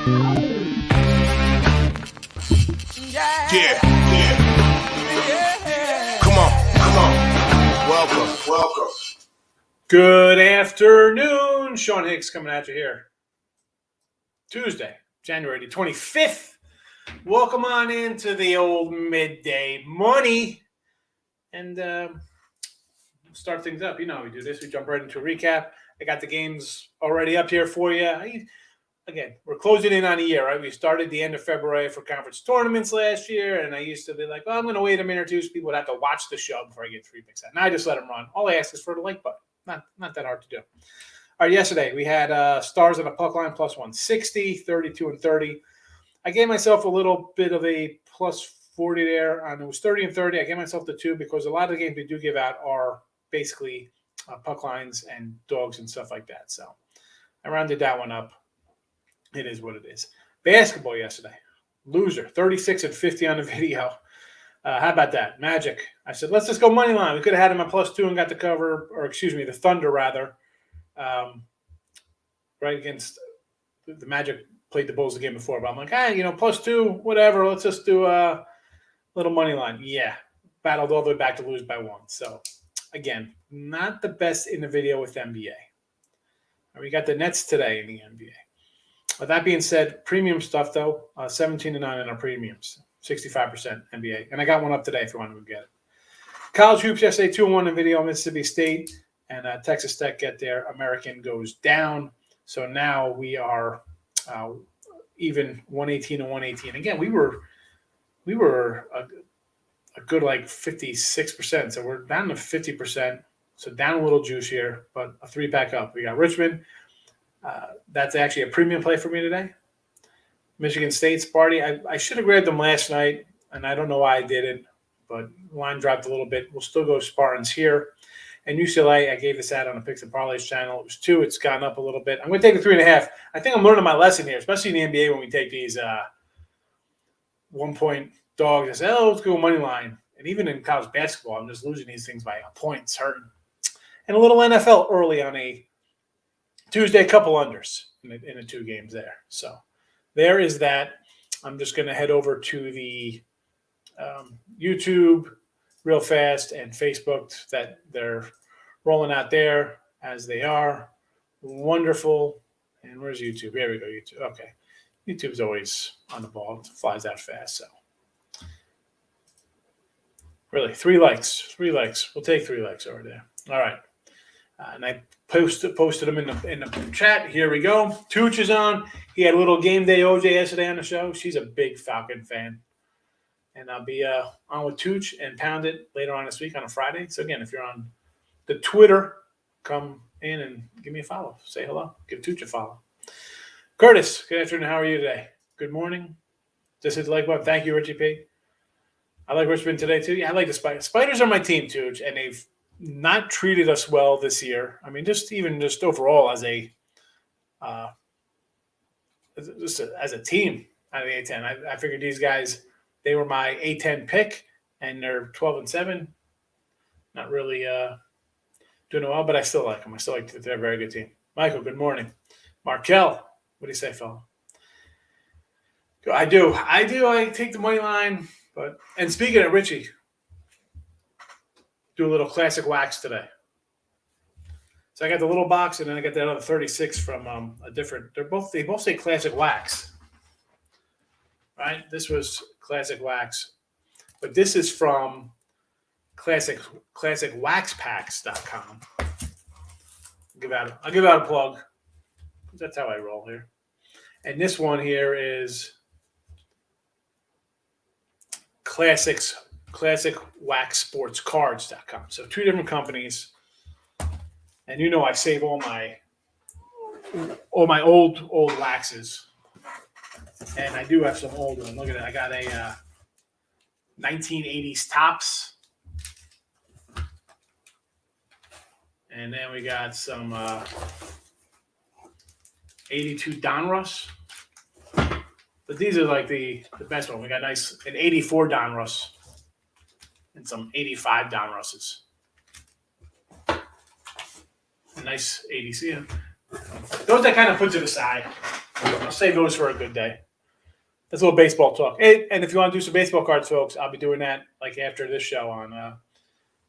Yeah. Come on. Welcome. Good afternoon. Sean Higgs coming at you here. Tuesday, January 25th. Welcome on into the old midday money. And start things up. You know how we do this. We jump right into a recap. I got the games already up here for you. Again, we're closing in on a year, right? We started the end of February for conference tournaments last year, and I used to be like, I'm going to wait a minute or two so people would have to watch the show before I get 3 picks out. Now I just let them run. All I ask is for the like button. Not that hard to do. All right, yesterday we had Stars on a puck line plus 160, 32 and 30. I gave myself a little bit of a plus 40 there. It was 30 and 30. I gave myself the 2 because a lot of the games we do give out are basically puck lines and dogs and stuff like that. So I rounded that one up. It is what it is. Basketball yesterday. Loser, 36 and 50 on the video. How about that? Magic. I said, let's just go money line. We could have had him at plus 2 and got the cover, or excuse me, the Thunder rather. Right against the Magic played the Bulls the game before. But I'm like, plus 2, whatever. Let's just do a little money line. Yeah. Battled all the way back to lose by 1. So, again, not the best in the video with NBA. We got the Nets today in the NBA. With that being said, premium stuff, though, 17-9 in our premiums, 65% NBA. And I got one up today if you want to go get it. College hoops yesterday, 2-1 in video, Mississippi State. And Texas Tech get there. American goes down. So now we are even 118 and 118. Again, we were a good 56%. So we're down to 50%. So down a little juice here, but a 3-pack up. We got Richmond. That's actually a premium play for me today. Michigan State, Sparty. I should have grabbed them last night, and I don't know why I didn't, but line dropped a little bit. We'll still go Spartans here. And UCLA, I gave this out on the Picks and Parlays channel. It was 2. It's gone up a little bit. I'm going to take the 3.5. I think I'm learning my lesson here, especially in the NBA when we take these 1-point dogs. I say, let's go money line. And even in college basketball, I'm just losing these things by a point certain. And a little NFL early on a Tuesday, a couple unders in the 2 games there. So there is that. I'm just going to head over to the YouTube real fast and Facebook that they're rolling out there as they are. Wonderful. And where's YouTube? Here we go, YouTube. Okay. YouTube's always on the ball. It flies out fast. So really, 3 likes. 3 likes. We'll take 3 likes over there. All right. And I posted them in the chat. Here we go. Tooch is on. He had a little game day OJ yesterday on the show. She's a big Falcon fan. And I'll be on with Tooch and Pound It later on this week on a Friday. So, again, if you're on the Twitter, come in and give me a follow. Say hello. Give Tooch a follow. Curtis, good afternoon. How are you today? Good morning. Just hit the like button. Thank you, Richie P. I like Richmond today, too. Yeah, I like the Spiders. Spiders are my team, Tooch, and they've not treated us well this year. I mean, just overall as a team out of the A10. I figured these guys, they were my A10 pick, and they're 12-7. Not really doing well, but I still like them. I still like that they're a very good team. Michael, good morning. Markel, what do you say, fella? I do. I take the money line, and speaking of Richie, do a little classic wax today. So I got the little box, and then I got that other 36 from a different. They both say classic wax, right? This was classic wax, but this is from classicwaxpacks.com. I'll give out a plug. That's how I roll here. And this one here is classicwaxsportscards.com. So 2 different companies. And I save all my old waxes. And I do have some old ones. Look at it. I got a 1980s Topps. And then we got some 82 Donruss. But these are like the best one. We got an 84 Donruss and some 85 Donrusses. A nice 80. See, those I kind of put to the side. I'll save those for a good day. That's a little baseball talk. And if you want to do some baseball cards, folks, I'll be doing that like after this show on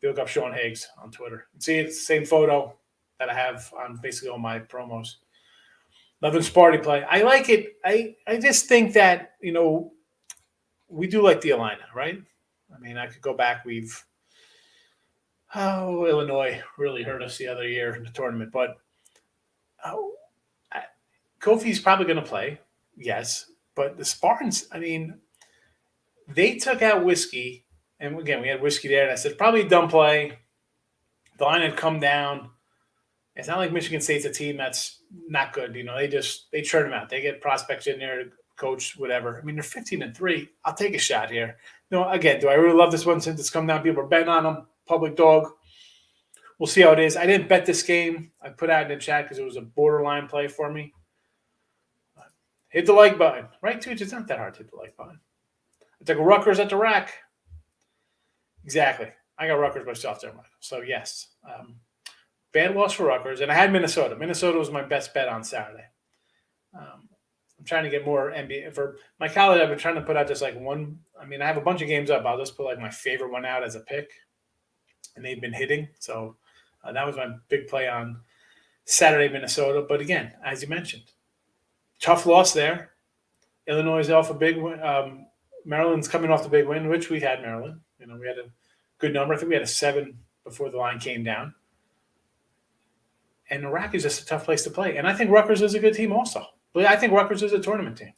you look up Sean Higgs on Twitter. See, it's the same photo that I have on basically all my promos. Loving Sparty play. I like it. I just think that, we do like the Illini, right? I mean, I could go back. Illinois really hurt us the other year in the tournament. But Kofi's probably going to play, yes. But the Spartans, I mean, they took out Whiskey. And again, we had Whiskey there. And I said, probably dumb play. The line had come down. It's not like Michigan State's a team that's not good. They churn them out. They get prospects in there, coach, whatever. I mean, they're 15-3. I'll take a shot here. Again, do I really love this one since it's come down? People are betting on them. Public dog. We'll see how it is. I didn't bet this game. I put out in the chat because it was a borderline play for me. Hit the like button. Right, Tooch? It's not that hard to hit the like button. I took Rutgers at the rack. Exactly. I got Rutgers myself there, Michael. So, yes. Bad loss for Rutgers. And I had Minnesota. Minnesota was my best bet on Saturday. I'm trying to get more NBA. For my college, I've been trying to put out just like one. I mean, I have a bunch of games up. I'll just put like my favorite one out as a pick. And they've been hitting. So, that was my big play on Saturday, Minnesota. But again, as you mentioned, tough loss there. Illinois is off a big win. Maryland's coming off the big win, which we had Maryland. We had a good number. I think we had a 7 before the line came down. And Iraq is just a tough place to play. And I think Rutgers is a good team also. But I think Rutgers is a tournament team.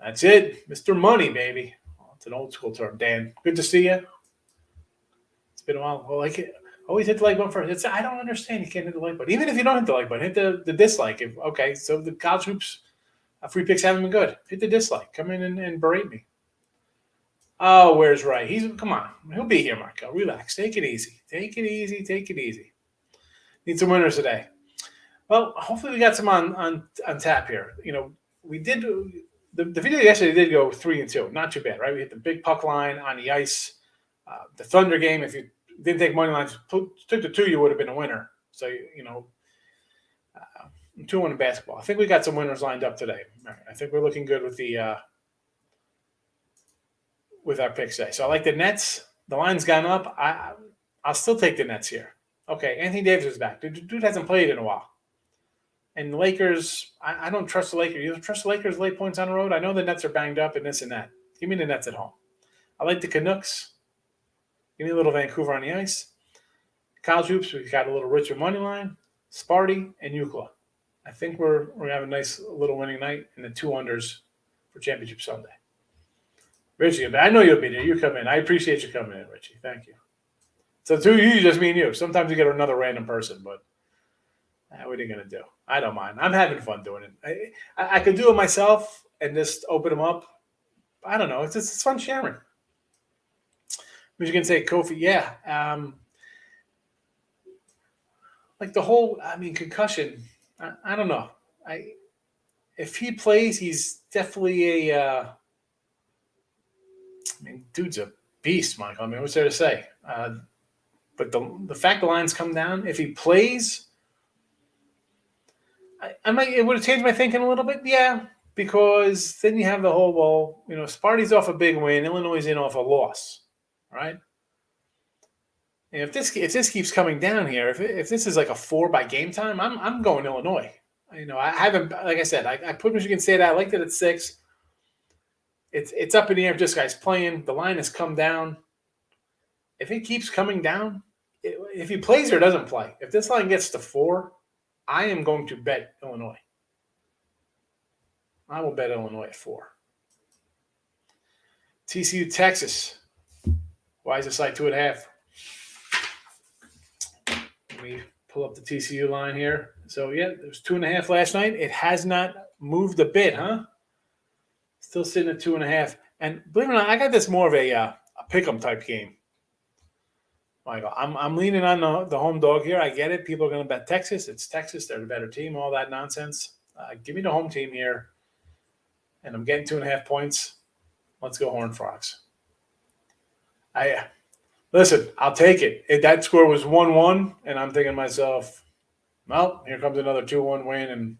That's it. Mr. Money, baby. It's an old school term. Dan, good to see you. It's been a while. Well, always hit the like button first. I don't understand. You can't hit the like button. Even if you don't hit the like button, hit the dislike. So the college hoops free picks haven't been good. Hit the dislike. Come in and berate me. Oh, where's Ray? Come on. He'll be here, Marco. Relax. Take it easy. Take it easy. Need some winners today. Well, hopefully we got some on tap here. We did the video yesterday did go 3-2. Not too bad, right? We hit the big puck line on the ice. The Thunder game, if you didn't take money lines, took the 2, you would have been a winner. So, 2-1 in basketball. I think we got some winners lined up today. I think we're looking good with the with our picks today. So I like the Nets. The line's gone up. I'll still take the Nets here. Okay, Anthony Davis is back. Dude hasn't played in a while. And the Lakers, I don't trust the Lakers. You don't trust the Lakers late points on the road? I know the Nets are banged up and this and that. Give me the Nets at home. I like the Canucks. Give me a little Vancouver on the ice. College hoops, we've got a little Richard money line, Sparty, and UCLA. I think we're going to have a nice little winning night in the 2 unders for Championship Sunday. Richie, I know you'll be there. You come in. I appreciate you coming in, Richie. Thank you. So 2 of you, just me and you. Sometimes you get another random person, but what are you going to do? I don't mind. I'm having fun doing it. I could do it myself and just open them up. I don't know. It's fun sharing. Michigan State Kofi, yeah. Like the whole, concussion. I don't know. If he plays, he's definitely dude's a beast, Michael. What's there to say? But the fact the line's come down, if he plays, it would have changed my thinking a little bit. Yeah, because then you have the whole, Sparty's off a big win, Illinois is in off a loss, right? And if this keeps coming down here, if this is like a 4 by game time, I'm going Illinois. I haven't, like I said, I put Michigan State out. I liked it at 6. It's up in the air if this guy's playing. The line has come down. If it keeps coming down, if he plays or doesn't play, if this line gets to 4, I am going to bet Illinois. I will bet Illinois at 4. TCU, Texas. Why is it like 2.5? Let me pull up the TCU line here. So, yeah, it was 2.5 last night. It has not moved a bit, huh? Still sitting at 2.5. And believe it or not, I got this more of a pick-em type game. Michael, I'm leaning on the home dog here. I get it. People are going to bet Texas. It's Texas. They're the better team, all that nonsense. Give me the home team here. And I'm getting 2.5 points. Let's go Horned Frogs. Listen, I'll take it. If that score was 1-1, and I'm thinking to myself, well, here comes another 2-1 win, and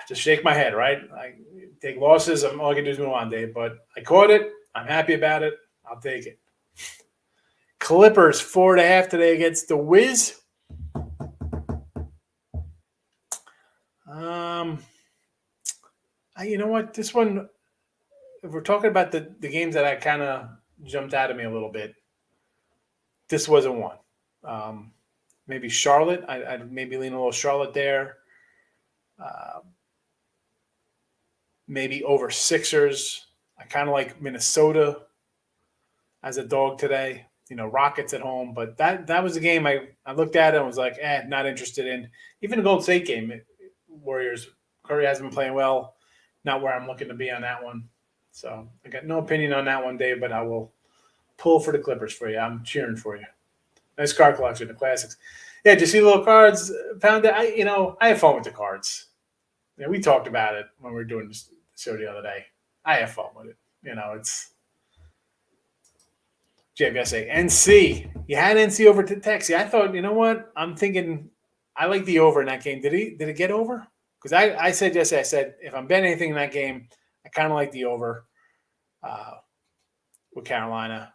Just shake my head, right? I take losses. All I can do is move on, Dave. But I caught it. I'm happy about it. I'll take it. Clippers 4.5 today against the Wiz. You know what? This one, if we're talking about the games that I kind of jumped out of me a little bit, this wasn't one. Maybe Charlotte. I'd maybe lean a little Charlotte there. Maybe over Sixers. I kind of like Minnesota as a dog today. Rockets at home. But that was a game I looked at it and was like, not interested in. Even the Golden State game, Warriors, Curry hasn't been playing well. Not where I'm looking to be on that one. So I got no opinion on that one, Dave, but I will pull for the Clippers for you. I'm cheering for you. Nice card collection, the classics. Yeah, did you see the little cards? Found that I have fun with the cards. Yeah, we talked about it when we were doing this show the other day. I have fun with it. It's JFSA. NC. You had NC over to Texas. I thought, you know what? I'm thinking I like the over in that game. Did it get over? Because I said yesterday, I said, if I'm betting anything in that game, I kind of like the over with Carolina.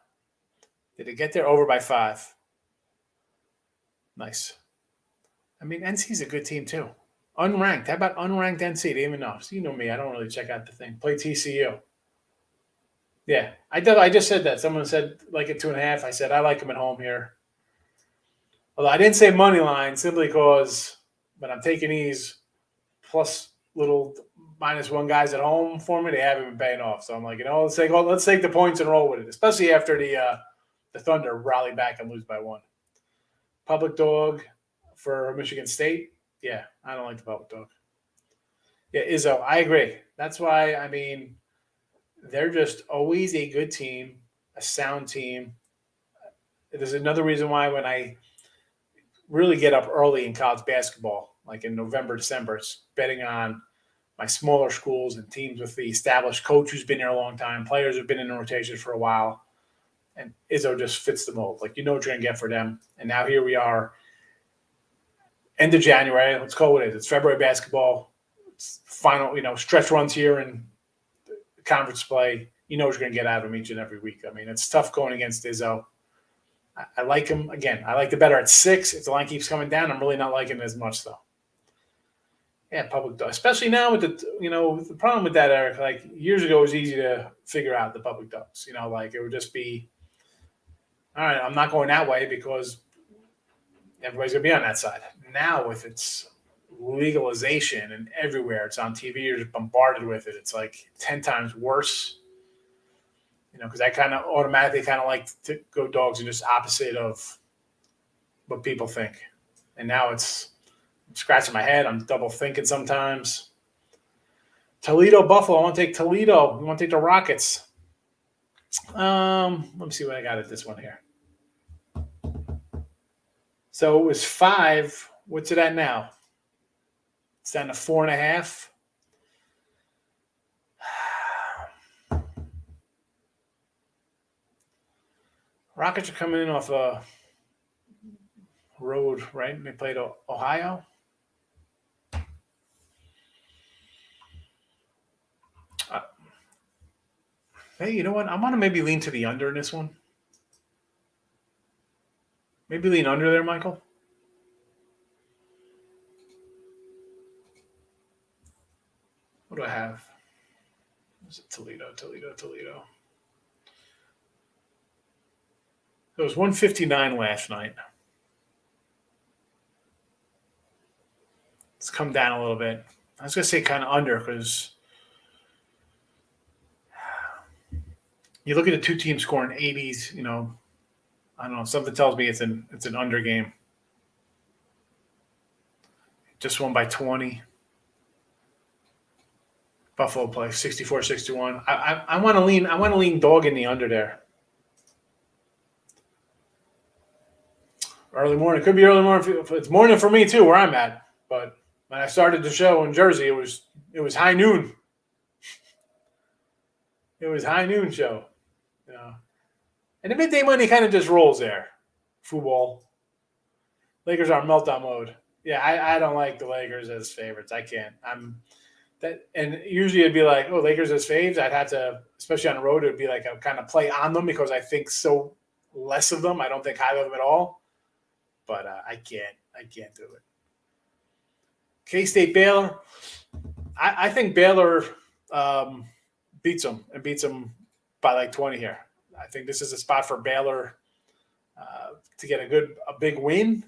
Did it get there? Over by 5. Nice. I mean, NC's a good team too. Unranked. How about unranked NC? They didn't even know. So you know me. I don't really check out the thing. Play TCU. Yeah. I just said that. Someone said like at 2.5. I said I like them at home here. Although I didn't say money line simply because when I'm taking these plus little -1 guys at home for me, they haven't been paying off. So I'm like, let's take the points and roll with it, especially after the Thunder rally back and lose by 1. Public dog for Michigan State. Yeah, I don't like the public dog. Yeah, Izzo, I agree. That's why, they're just always a good team, a sound team. There's another reason why when I really get up early in college basketball, like in November, December, it's betting on my smaller schools and teams with the established coach who's been there a long time, players who've been in the rotation for a while. And Izzo just fits the mold. Like, what you're going to get for them. And now here we are, end of January. Let's call it. It's February basketball. It's final, stretch runs here and conference play. What you're going to get out of him each and every week. It's tough going against Izzo. I like him. Again, I like the better at 6. If the line keeps coming down, I'm really not liking it as much, though. Yeah, public dog. Especially now with the problem with that, Eric, like years ago, it was easy to figure out the public dogs. It would just be, all right, I'm not going that way because everybody's going to be on that side. Now with its legalization and everywhere, it's on TV, you're just bombarded with it. It's like 10 times worse, because I kind of automatically like to go dogs and just opposite of what people think. And now I'm scratching my head. I'm double thinking sometimes. Toledo, Buffalo. I want to take Toledo. We want to take the Rockets. Let me see what I got at this one here. So it was 5. What's it at now? It's down to 4.5. Rockets are coming in off a road, right? They played Ohio. Hey, you know what? I want to maybe lean to the under in this one. Maybe lean under there, Michael. What do I have? Is it Toledo? It was 159 last night. It's come down a little bit. I was going to say kind of under because you look at the two teams scoring 80s, I don't know. Something tells me it's an under game. Just won by 20. Buffalo play 64-61. I want to lean dog in the under there. Early morning. Could be early morning. It's morning for me too, where I'm at. But when I started the show in Jersey, it was high noon. It was high noon show. And the midday money kind of just rolls there. Football. Lakers are in meltdown mode. Yeah, I don't like the Lakers as favorites. I can't. And usually it'd be like, oh, Lakers as faves. I'd have to, especially on the road, it'd be like a kind of play on them because I think so less of them. I don't think highly of them at all. But I can't do it. K-State Baylor. I think Baylor beats them by like 20 here. I think this is a spot for Baylor to get a big win.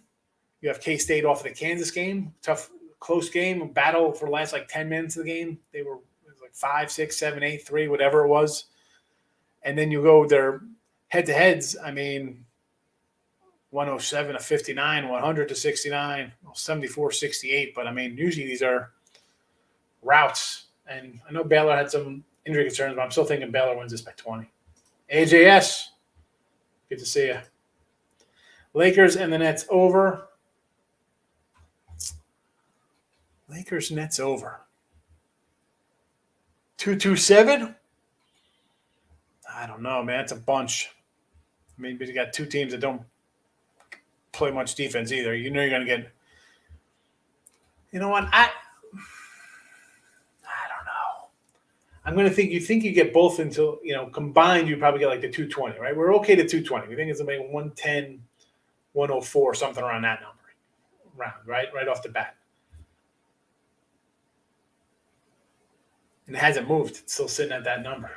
You have K-State off of the Kansas game, tough, close game, battle for the last like 10 minutes of the game. It was like 5, 6, 7, 8, 3, whatever it was. And then you go their head-to-heads. I mean, 107 to 59, 100 to 69, 74, 68. But, I mean, usually these are routes. And I know Baylor had some injury concerns, but I'm still thinking Baylor wins this by 20. AJS, good to see you. Lakers and the Nets over. Lakers Nets over. 227? I don't know, man. It's a bunch. I mean, but you got two teams that don't play much defense either. You know you're going to get. You know what? I don't know. I'm going to think you get both until, combined, you probably get like the 220, right? We're okay to 220. We think it's going to be 110, 104, something around that number. Right off the bat. And it hasn't moved. It's still sitting at that number.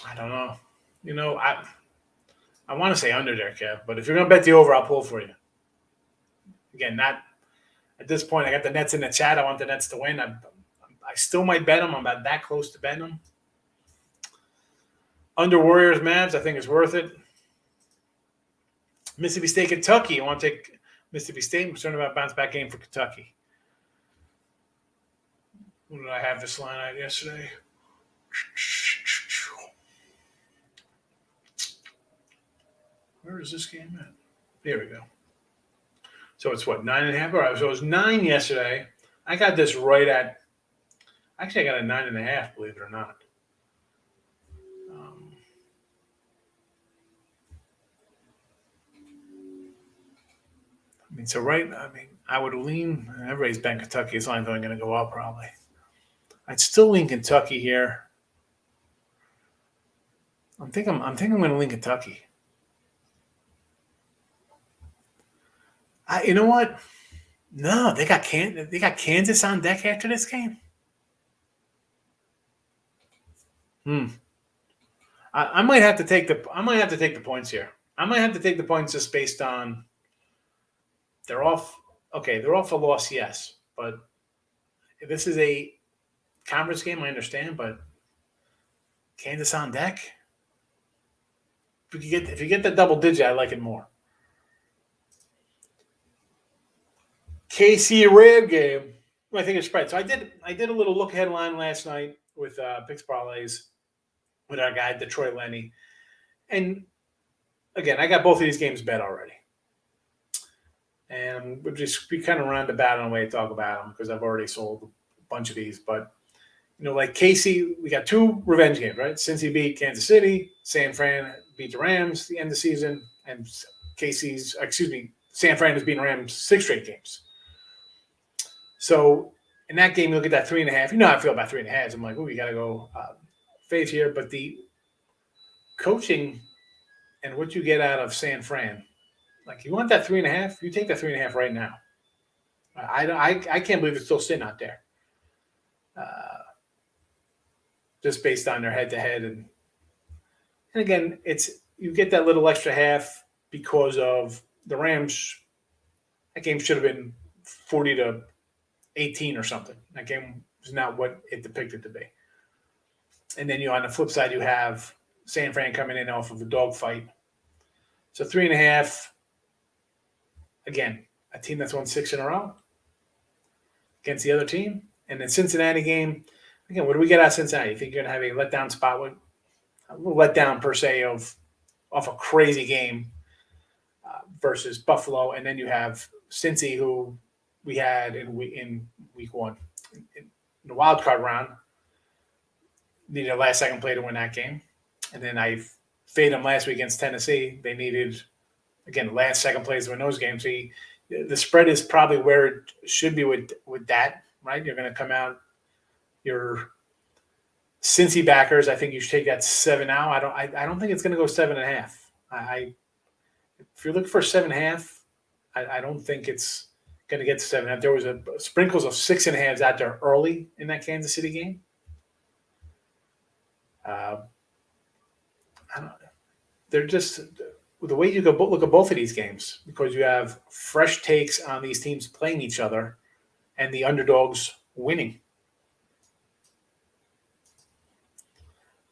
I don't know. I want to say under there, Kev, but if you're going to bet the over, I'll pull for you. Again, not at this point. I got the Nets in the chat. I want the Nets to win. I still might bet them. I'm about that close to betting them. Under Warriors, Mavs, I think it's worth it. Mississippi State, Kentucky. I want to take Mississippi State. I'm concerned about bounce back game for Kentucky. When did I have this line out yesterday? Where is this game at? There we go. So it's what, 9.5? All right, so it was 9 yesterday. I got this right at. Actually, I got a 9.5. Believe it or not. I would lean. Everybody's betting Kentucky. This line's only going to go up probably. I'd still lean Kentucky here. I'm thinking I'm going to lean Kentucky. You know what? No, they got Kansas on deck after this game. I might have to take the points here. I might have to take the points just based on they're off. Okay, they're off a loss, yes, but if this is a conference game, I understand. But Kansas on deck. If you get the double digit, I like it more. KC Ram game. I think it's spread. So I did a little look ahead line last night with Picks Parlays with our guy Detroit Lenny, and again I got both of these games bet already, and we'll just be kind of roundabout on the way to talk about them because I've already sold a bunch of these. But like KC, we got two revenge games, right? Cincy beat Kansas City, San Fran beat the Rams the end of the season, and San Fran has beaten Rams 6 straight games. So in that game, you look at that 3.5. You know how I feel about 3.5. I'm like, oh, you got to go faith here. But the coaching and what you get out of San Fran, like you want that 3.5, you take that 3.5 right now. I can't believe it's still sitting out there. Just based on their head-to-head. And again, you get that little extra half because of the Rams. That game should have been 40-18 or something. That game was not what it depicted to be. And then on the flip side, you have San Fran coming in off of a dogfight. So 3.5. Again, a team that's won 6 in a row against the other team. And the Cincinnati game, again, what do we get out of Cincinnati? You think you're going to have a letdown spot? A little letdown per se off a crazy game versus Buffalo. And then you have Cincy, who we had in week 1 in the wild card round. Needed a last-second play to win that game. And then I faded them last week against Tennessee. They needed, again, last-second plays to win those games. So you The spread is probably where it should be with that, right? You're going to come out your Cincy backers. I think you should take that 7 now. I don't think it's going to go 7.5. If you're looking for 7.5, I don't think it's going to get to 7.5. There was a sprinkles of 6.5s out there early in that Kansas City game. I don't know. They're just the way you go look at both of these games, because you have fresh takes on these teams playing each other and the underdogs winning.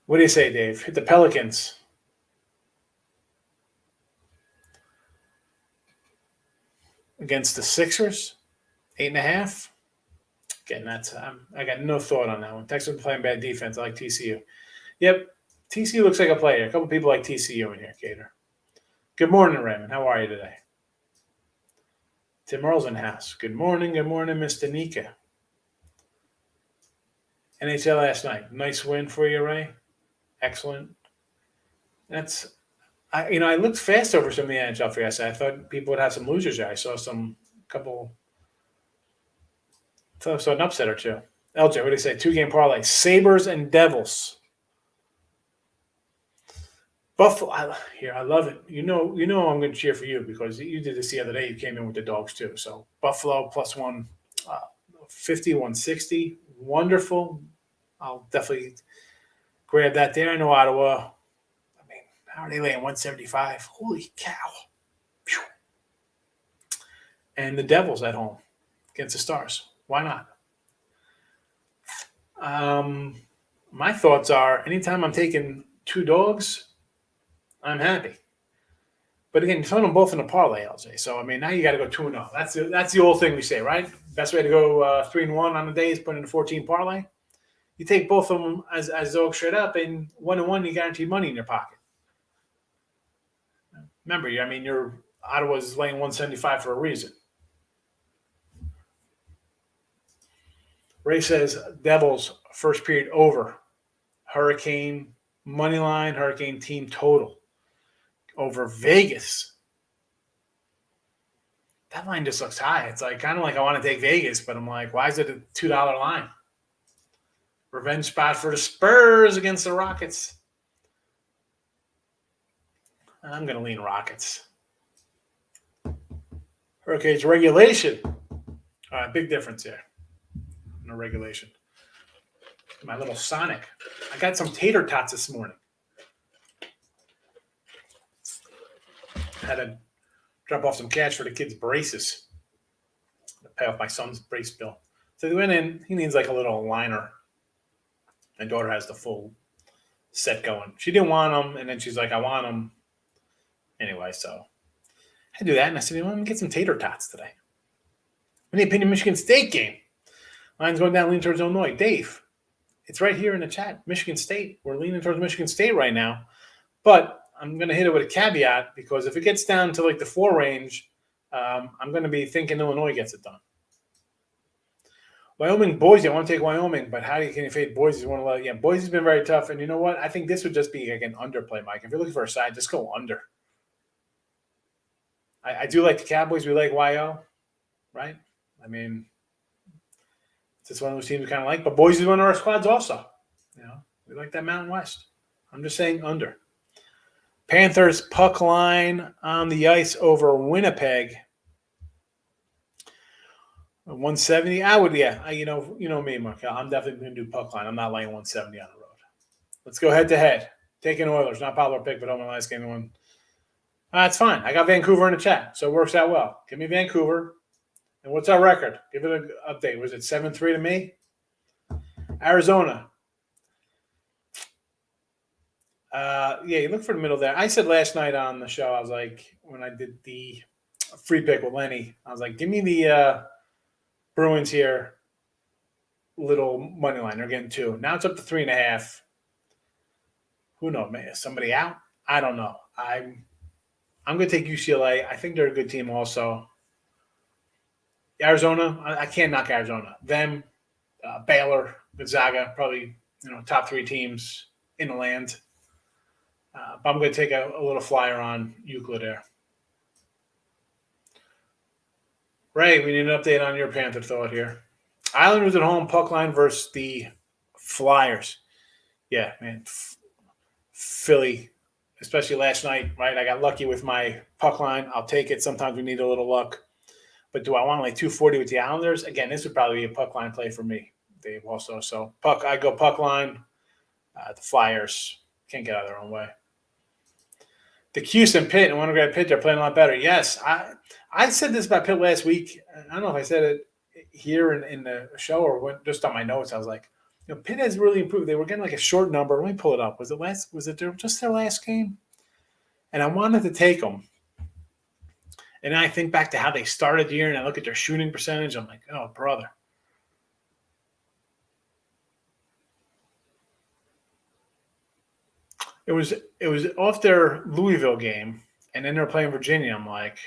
What do you say, Dave? Hit the Pelicans. Against the Sixers, 8.5. Again, that's I got no thought on that one. Texas playing bad defense. I like TCU. Yep, TCU looks like a player. A couple people like TCU in here, Cater. Good morning, Raymond. How are you today? Tim Earl's in house. Good morning, Mr. Nika. NHL last night. Nice win for you, Ray. Excellent. I looked fast over some of the NHL for yesterday. I thought people would have some losers there. I saw an upset or two. LJ, what do you say? 2-game parlay. Sabres and Devils. Buffalo. I love it. You know I'm going to cheer for you because you did this the other day. You came in with the dogs too. So Buffalo plus 150, 160. Wonderful. I'll definitely grab that there. I know Ottawa. How are they laying 175? Holy cow. Whew. And the Devils at home against the Stars. Why not? My thoughts are anytime I'm taking 2 dogs, I'm happy. But again, you're throwing them both in a parlay, LJ. So, now you got to go 2-0. That's the old thing we say, right? Best way to go 3-1 on the day is put in a 14 parlay. You take both of them as dogs straight up, and 1-1, you guarantee money in your pocket. Remember, your Ottawa's laying 175 for a reason. Ray says Devils first period over. Hurricane money line, Hurricane team total over Vegas. That line just looks high. It's kind of like I want to take Vegas, but I'm like, why is it a $2 line? Revenge spot for the Spurs against the Rockets. I'm going to lean Rockets. Hurricanes regulation. All right, big difference here. No regulation. My little Sonic. I got some tater tots this morning. Had to drop off some cash for the kids' braces. To pay off my son's brace bill. So they went in. He needs like a little liner. My daughter has the full set going. She didn't want them, and then she's like, I want them. Anyway, so I do that, and I said, let me get some tater tots today. Any opinion Michigan State game? Line's going down, leaning towards Illinois. Dave, it's right here in the chat. Michigan State. We're leaning towards Michigan State right now. But I'm going to hit it with a caveat because if it gets down to like the 4 range, I'm going to be thinking Illinois gets it done. Wyoming, Boise. I want to take Wyoming, but can you fade Boise? Boise's been very tough. And you know what? I think this would just be like an underplay, Mike. If you're looking for a side, just go under. I do like the Cowboys. We like YO, right? It's just one of those teams we kind of like. But Boise is one of our squads also. We like that Mountain West. I'm just saying under. Panthers puck line on the ice over Winnipeg. 170. I would, yeah. You know me, Mark. I'm definitely going to do puck line. I'm not laying 170 on the road. Let's go head to head. Taking Oilers, not popular pick, but on my last game one. That's fine. I got Vancouver in the chat, so it works out well. Give me Vancouver. And what's our record? Give it an update. Was it 7-3 to me? Arizona. You look for the middle there. I said last night on the show, I was like, when I did the free pick with Lenny, I was like, give me the Bruins here, little money line. They're getting 2. Now it's up to 3.5. Who knows, man? Is somebody out? I don't know. I'm going to take UCLA. I think they're a good team also. Arizona, I can't knock Arizona. Them, Baylor, Gonzaga, probably top 3 teams in the land. But I'm going to take a little flyer on Euclid there. Ray, we need an update on your Panther thought here. Islanders at home, puck line versus the Flyers. Yeah, man. Philly, especially last night, right? I got lucky with my puck line. I'll take it. Sometimes we need a little luck. But do I want like 240 with the Islanders? Again, this would probably be a puck line play for me, Dave, also. So I go puck line. The Flyers can't get out of their own way. The Houston Pitt and Winograd Pitt, they're playing a lot better. Yes, I said this about Pitt last week. I don't know if I said it here in the show or just on my notes. I was like, Pitt has really improved. They were getting like a short number. Let me pull it up. Was it just their last game? And I wanted to take them. And then I think back to how they started the year, and I look at their shooting percentage. I'm like, oh, brother. It was off their Louisville game, and then they're playing Virginia. I'm like,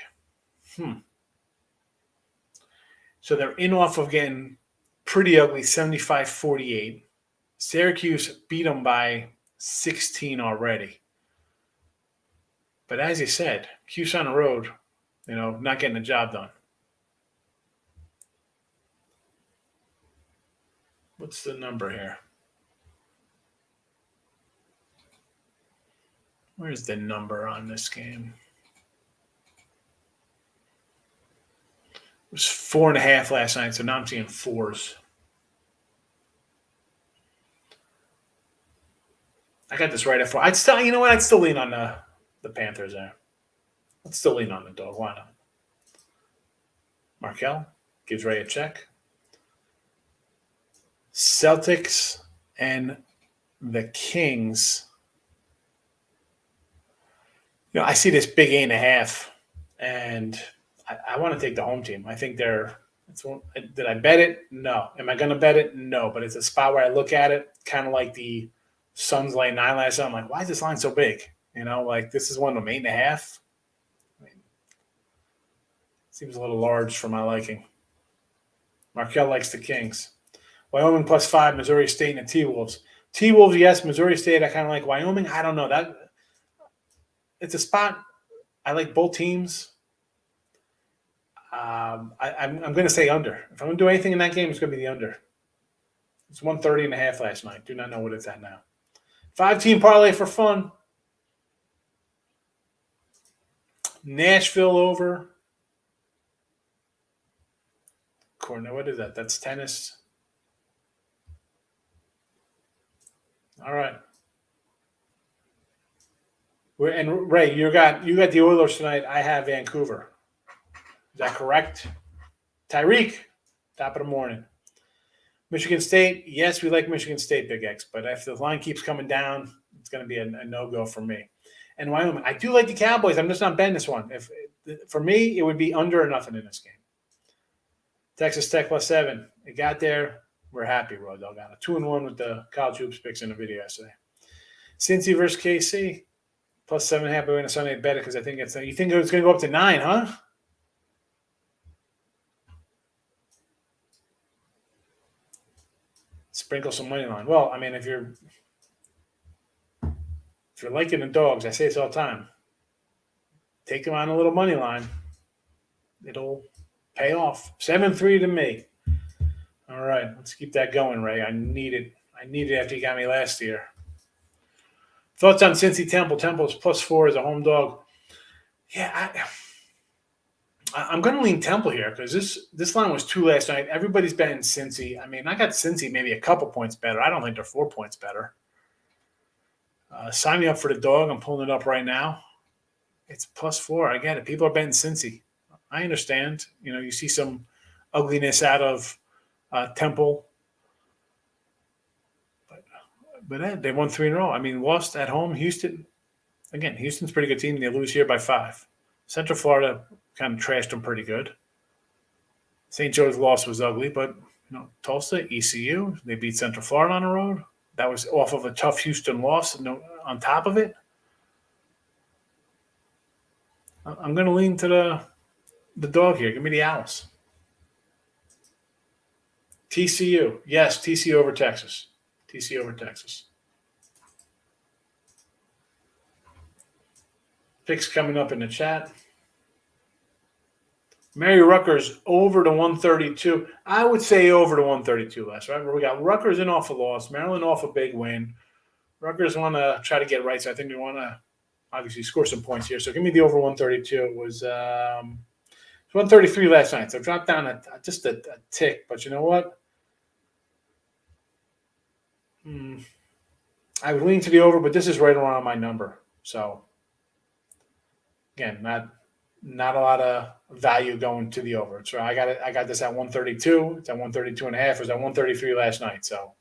So they're in off of getting pretty ugly 75-48. Syracuse beat them by 16 already. But as you said, Cuse on the road, not getting the job done. What's the number here? Where's the number on this game? It was 4.5 last night, so now I'm seeing 4s. I got this right at 4. I'd still lean on the Panthers there. I'd still lean on the dog. Why not? Markel gives Ray a check. Celtics and the Kings. I see this big 8.5, and I want to take the home team. I think did I bet it? No. Am I going to bet it? No. But it's a spot where I look at it, kind of like the Suns laying 9 last night. I'm like, why is this line so big? This is one of them 8.5. Seems a little large for my liking. Markel likes the Kings. Wyoming +5, Missouri State and the T-Wolves. T-Wolves, yes. Missouri State, I kind of like. Wyoming, I don't know. It's a spot. I like both teams. I'm going to say under. If I'm going to do anything in that game, it's going to be the under. It's 130.5 last night. Do not know what it's at now. 5-team parlay for fun. Nashville over. Corner. What is that? That's tennis. All right. And Ray, you got the Oilers tonight. I have Vancouver. Is that correct? Tyreek, top of the morning. Michigan State, yes, we like Michigan State, Big X, but if the line keeps coming down, it's going to be a no-go for me. And Wyoming, I do like the Cowboys. I'm just not betting this one. For me, it would be under or nothing in this game. Texas Tech +7. It got there. We're happy, Road Dog. Got a 2-1 with the college hoops picks in the video yesterday. Cincy versus KC, +7.5. We're going to Sunday bet it because I think you think it's going to go up to 9, huh? Sprinkle some money line. Well, I mean, if you're liking the dogs, I say this all the time. Take them on a little money line. It'll pay off. 7-3 to me. All right, let's keep that going, Ray. I need it. I need it after you got me last year. Thoughts on Cincy Temple? Temple is +4 as a home dog. Yeah, I'm going to lean Temple here because this line was 2 last night. Everybody's betting Cincy. I mean, I got Cincy maybe a couple points better. I don't think they're 4 points better. Sign me up for the dog. I'm pulling it up right now. It's +4. I get it. People are betting Cincy. I understand. You see some ugliness out of Temple. But they won 3 in a row. I mean, lost at home. Houston. Again, Houston's a pretty good team. They lose here by 5. Central Florida kind of trashed them pretty good. St. Joe's loss was ugly, but Tulsa, ECU, they beat Central Florida on the road. That was off of a tough Houston loss. On top of it, I'm going to lean to the dog here. Give me the Owls. TCU, yes, TCU over Texas. TCU over Texas. Picks coming up in the chat. Mary Rutgers over to 132. I would say over to 132 less, right? We got Rutgers in off a loss, Maryland off a big win. Rutgers want to try to get right, so I think we want to obviously score some points here. So give me the over 132. It was 133 last night, so dropped down just a tick. But you know what? I would lean to the over, but this is right around my number. So again, not a lot of value going to the over. So I got this at 132. It's at 132 and a half. It was at 133 last night. So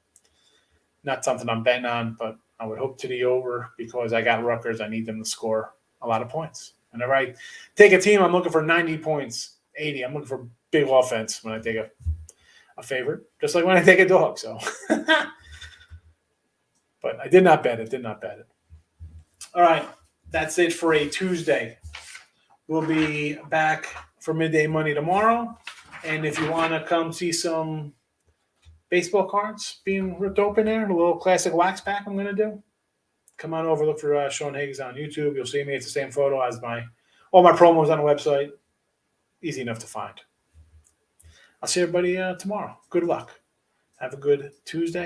not something I'm betting on, but I would hope to the over because I got Rutgers. I need them to score a lot of points. Whenever I take a team, I'm looking for 90 points, 80. I'm looking for big offense when I take a favorite, just like when I take a dog. So, but I did not bet it. All right. That's it for a Tuesday. We'll be back for midday money tomorrow. And if you want to come see some baseball cards being ripped open there, a little classic wax pack I'm going to do, come on over, look for Sean Higgs on YouTube. You'll see me. It's the same photo as all my promos on the website. Easy enough to find. I'll see everybody tomorrow. Good luck. Have a good Tuesday.